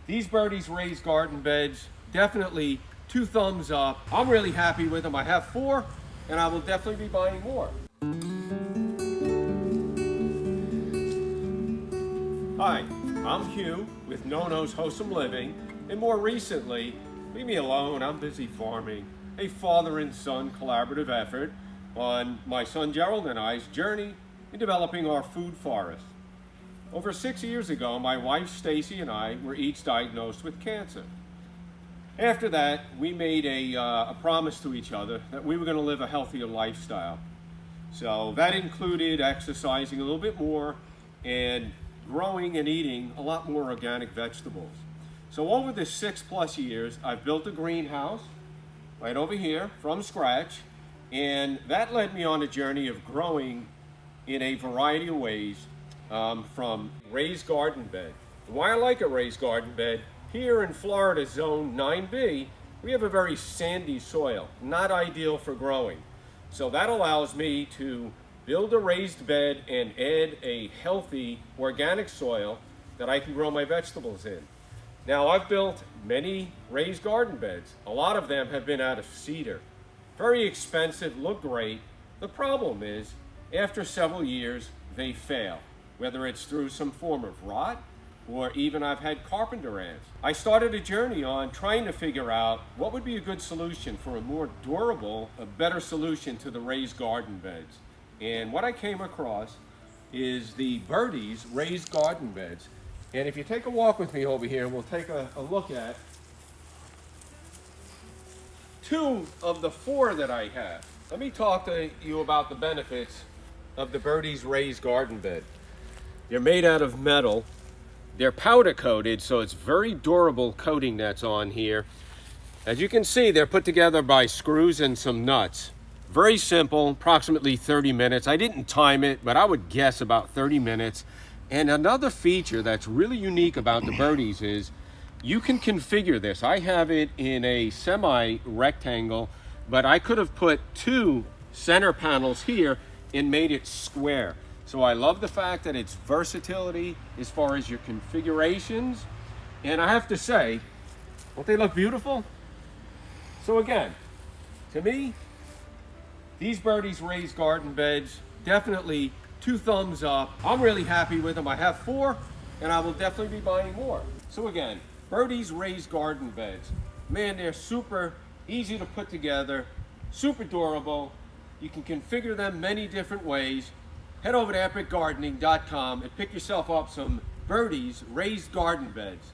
These Birdies raised garden beds, definitely 2 thumbs up. I'm really happy with them. I have 4, and I will definitely be buying more. Hi, I'm Hugh with No-No's Wholesome Living, and more recently, leave me alone, I'm busy farming, a father and son collaborative effort on my son Gerald and I's journey in developing our food forest. Over 6 years ago, my wife Stacy and I were each diagnosed with cancer. After that, we made a promise to each other that we were going to live a healthier lifestyle. So that included exercising a little bit more and growing and eating a lot more organic vegetables. So over the 6+ years, I've built a greenhouse right over here from scratch, and that led me on a journey of growing in a variety of ways, from raised garden bed. And why I like a raised garden bed, here in Florida zone 9B, we have a very sandy soil, not ideal for growing. So that allows me to build a raised bed and add a healthy organic soil that I can grow my vegetables in. Now, I've built many raised garden beds. A lot of them have been out of cedar. Very expensive, look great. The problem is, after several years, they fail, whether it's through some form of rot or even I've had carpenter ants. I started a journey on trying to figure out what would be a good solution for a more durable, a better solution to the raised garden beds. And what I came across is the Birdies raised garden beds. And if you take a walk with me over here, we'll take a look at 2 of the 4 that I have. Let me talk to you about the benefits of the Birdies raised garden bed. They're made out of metal. They're powder coated, so it's very durable coating that's on here. As you can see, they're put together by screws and some nuts. Very simple, approximately 30 minutes. I didn't time it, but I would guess about 30 minutes. And another feature that's really unique about the Birdies is you can configure this. I have it in a semi-rectangle, but I could have put 2 center panels here and made it square. So I love the fact that it's versatility as far as your configurations. And I have to say, don't they look beautiful? So again, to me, these Birdies raised garden beds, definitely 2 thumbs up. I'm really happy with them. I have 4, and I will definitely be buying more. So again, Birdies raised garden beds. Man, they're super easy to put together, super durable. You can configure them many different ways. Head over to epicgardening.com and pick yourself up some Birdies raised garden beds.